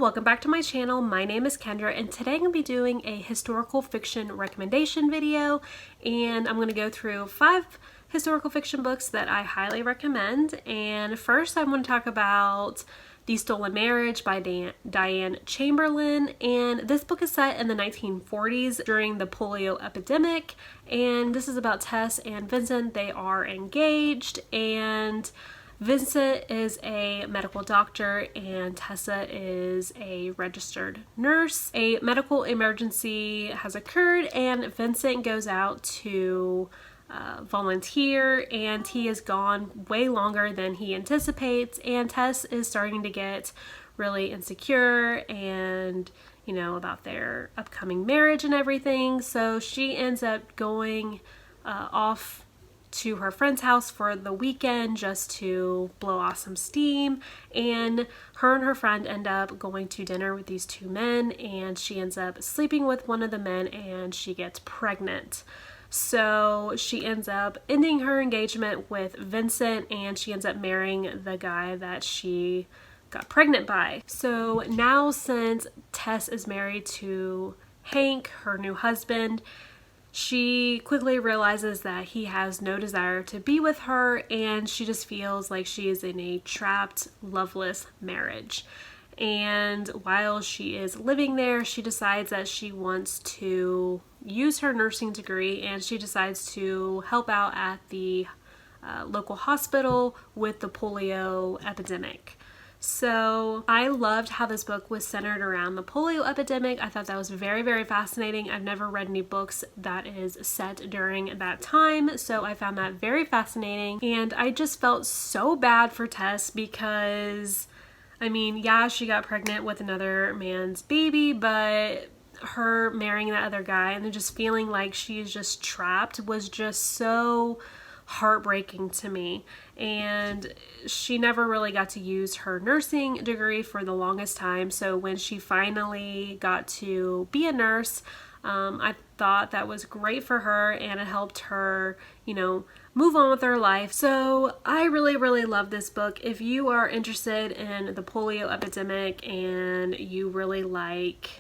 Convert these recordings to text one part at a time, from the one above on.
welcome back to my channel. My name is Kendra and today I'm going to be doing a historical fiction recommendation video, and I'm going to go through 5 historical fiction books that I highly recommend. And first I want to talk about The Stolen Marriage by Diane Chamberlain, and this book is set in the 1940s during the polio epidemic, and this is about Tess and Vincent. They are engaged, and Vincent is a medical doctor and Tessa is a registered nurse. A medical emergency has occurred and Vincent goes out to volunteer, and he is gone way longer than he anticipates, and Tess is starting to get really insecure and about their upcoming marriage and everything. So she ends up going off to her friend's house for the weekend just to blow off some steam, and her friend end up going to dinner with these 2 men, and she ends up sleeping with one of the men and she gets pregnant. So she ends up ending her engagement with Vincent and she ends up marrying the guy that she got pregnant by. So now, since Tess is married to Hank, her new husband, she quickly realizes that he has no desire to be with her, and she just feels like she is in a trapped, loveless marriage. And while she is living there, she decides that she wants to use her nursing degree, and she decides to help out at the local hospital with the polio epidemic. So I loved how this book was centered around the polio epidemic. I thought that was very, very fascinating. I've never read any books that is set during that time, so I found that very fascinating. And I just felt so bad for Tess because, yeah, she got pregnant with another man's baby, but her marrying that other guy and then just feeling like she's just trapped was just so heartbreaking to me. And she never really got to use her nursing degree for the longest time, so when she finally got to be a nurse, I thought that was great for her and it helped her, move on with her life. So I really, really love this book. If you are interested in the polio epidemic and you really like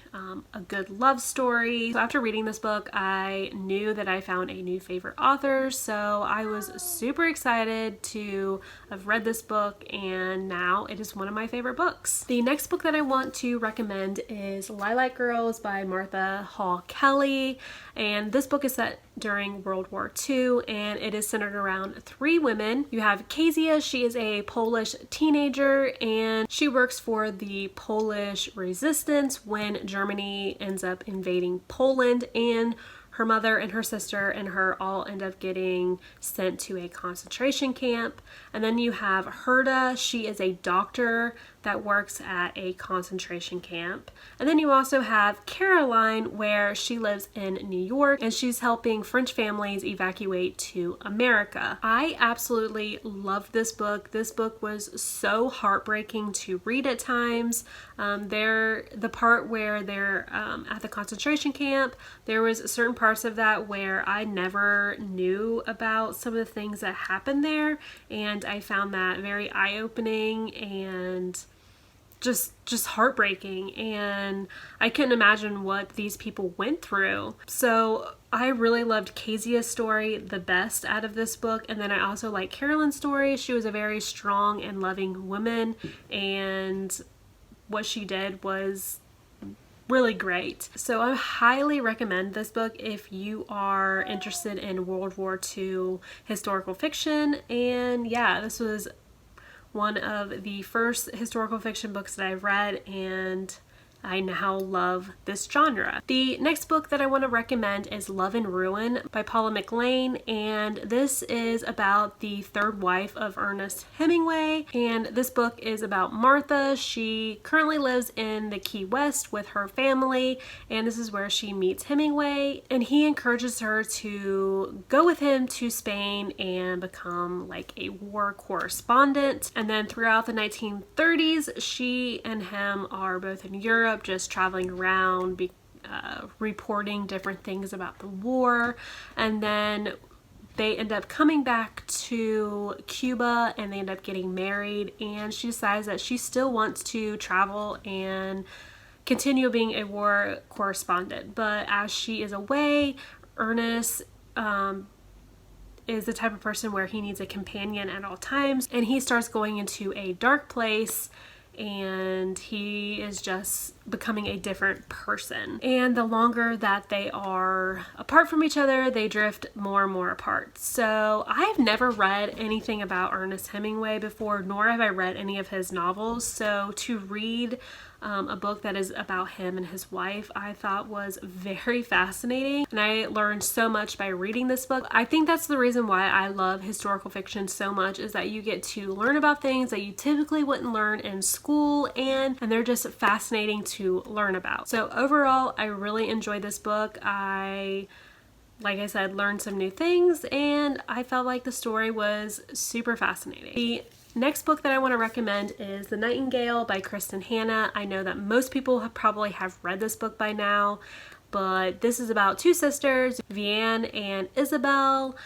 a good love story. So after reading this book, I knew that I found a new favorite author. So I was super excited to have read this book, and now it is one of my favorite books. The next book that I want to recommend is Lilac Girls by Martha Hall Kelly. And this book is set during World War II, and it is centered around 3 women. You have Kezia. She is a Polish teenager, and she works for the Polish resistance when Germany ends up invading Poland, and her mother and her sister and her all end up getting sent to a concentration camp. And then you have Herda. She is a doctor that works at a concentration camp. And then you also have Caroline, where she lives in New York and she's helping French families evacuate to America. I absolutely loved this book. This book was so heartbreaking to read at times. The part where they're at the concentration camp, there was certain parts of that where I never knew about some of the things that happened there, and I found that very eye-opening and just heartbreaking, and I couldn't imagine what these people went through. So I really loved Kezia's story the best out of this book, and then I also like Caroline's story. She was a very strong and loving woman, and what she did was really great. So I highly recommend this book if you are interested in World War II historical fiction. And yeah, this was one of the first historical fiction books that I've read, and I now love this genre. The next book that I want to recommend is Love and Ruin by Paula McLean, and this is about the 3rd wife of Ernest Hemingway, and this book is about Martha. She currently lives in the Key West with her family, and this is where she meets Hemingway, and he encourages her to go with him to Spain and become like a war correspondent. And then throughout the 1930s, she and him are both in Europe, just traveling around, reporting different things about the war. And then they end up coming back to Cuba and they end up getting married, and she decides that she still wants to travel and continue being a war correspondent. But as she is away, Ernest is the type of person where he needs a companion at all times, and he starts going into a dark place and he is just becoming a different person. And the longer that they are apart from each other, they drift more and more apart. So I've never read anything about Ernest Hemingway before, nor have I read any of his novels. So to read a book that is about him and his wife, I thought was very fascinating, and I learned so much by reading this book. I think that's the reason why I love historical fiction so much, is that you get to learn about things that you typically wouldn't learn in school, and they're just fascinating to learn about. So overall, I really enjoyed this book. Like I said, learned some new things, and I felt like the story was super fascinating. The next book that I want to recommend is The Nightingale by Kristen Hanna. I know that most people probably have read this book by now, but this is about two sisters, Vianne and Isabel.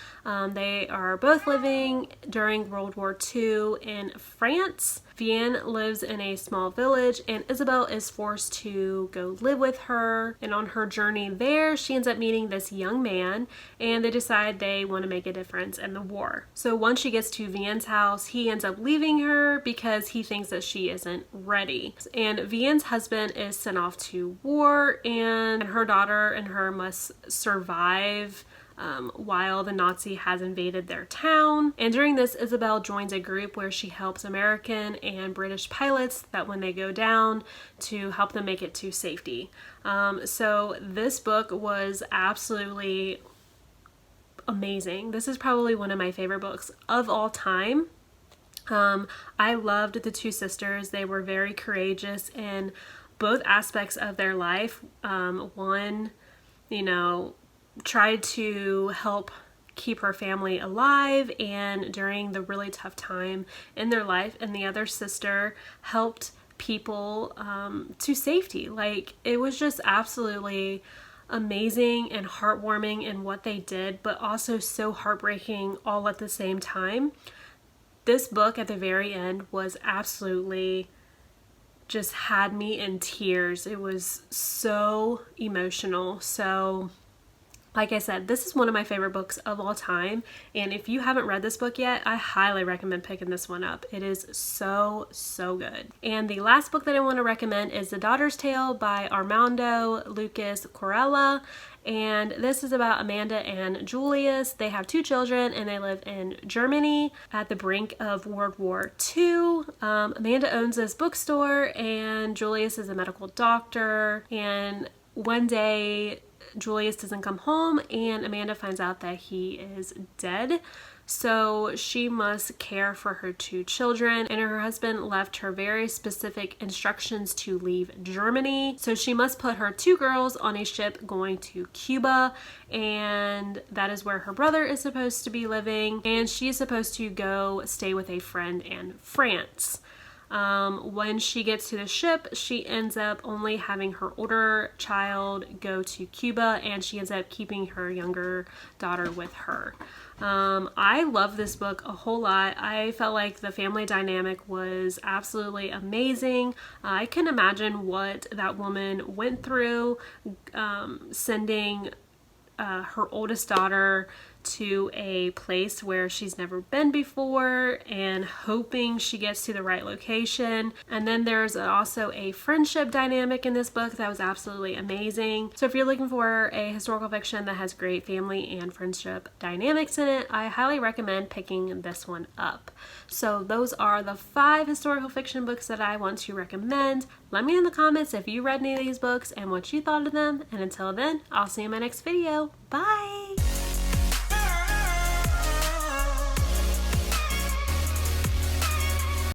They are both living during World War II in France. Vianne lives in a small village and Isabel is forced to go live with her. And on her journey there, she ends up meeting this young man and they decide they want to make a difference in the war. So once she gets to Vianne's house, he ends up leaving her because he thinks that she isn't ready. And Vianne's husband is sent off to war, and her daughter and her must survive while the Nazi has invaded their town. And during this, Isabel joins a group where she helps American and British pilots that when they go down to help them make it to safety. So this book was absolutely amazing. This is probably one of my favorite books of all time. I loved the two sisters. They were very courageous in both aspects of their life. One, tried to help keep her family alive and during the really tough time in their life, and the other sister helped people to safety. Like, it was just absolutely amazing and heartwarming in what they did, but also so heartbreaking all at the same time. This book at the very end was absolutely just had me in tears. It was so emotional. So like I said, this is one of my favorite books of all time, and if you haven't read this book yet, I highly recommend picking this one up. It is so good. And the last book that I want to recommend is The Daughter's Tale by Armando Lucas Corella, and this is about Amanda and Julius. They have two children and they live in Germany at the brink of World War II. Amanda owns this bookstore and Julius is a medical doctor, and one day Julius doesn't come home and Amanda finds out that he is dead. So she must care for her two children, and her husband left her very specific instructions to leave Germany. So she must put her two girls on a ship going to Cuba, and that is where her brother is supposed to be living, and she is supposed to go stay with a friend in France. When she gets to the ship, she ends up only having her older child go to Cuba, and she ends up keeping her younger daughter with her. I love this book a whole lot. I felt like the family dynamic was absolutely amazing. I can imagine what that woman went through, sending her oldest daughter to a place where she's never been before and hoping she gets to the right location. And then there's also a friendship dynamic in this book that was absolutely amazing. So if you're looking for a historical fiction that has great family and friendship dynamics in it, I highly recommend picking this one up. So those are the 5 historical fiction books that I want to recommend. Let me know in the comments if you read any of these books and what you thought of them. And until then, I'll see you in my next video. Bye!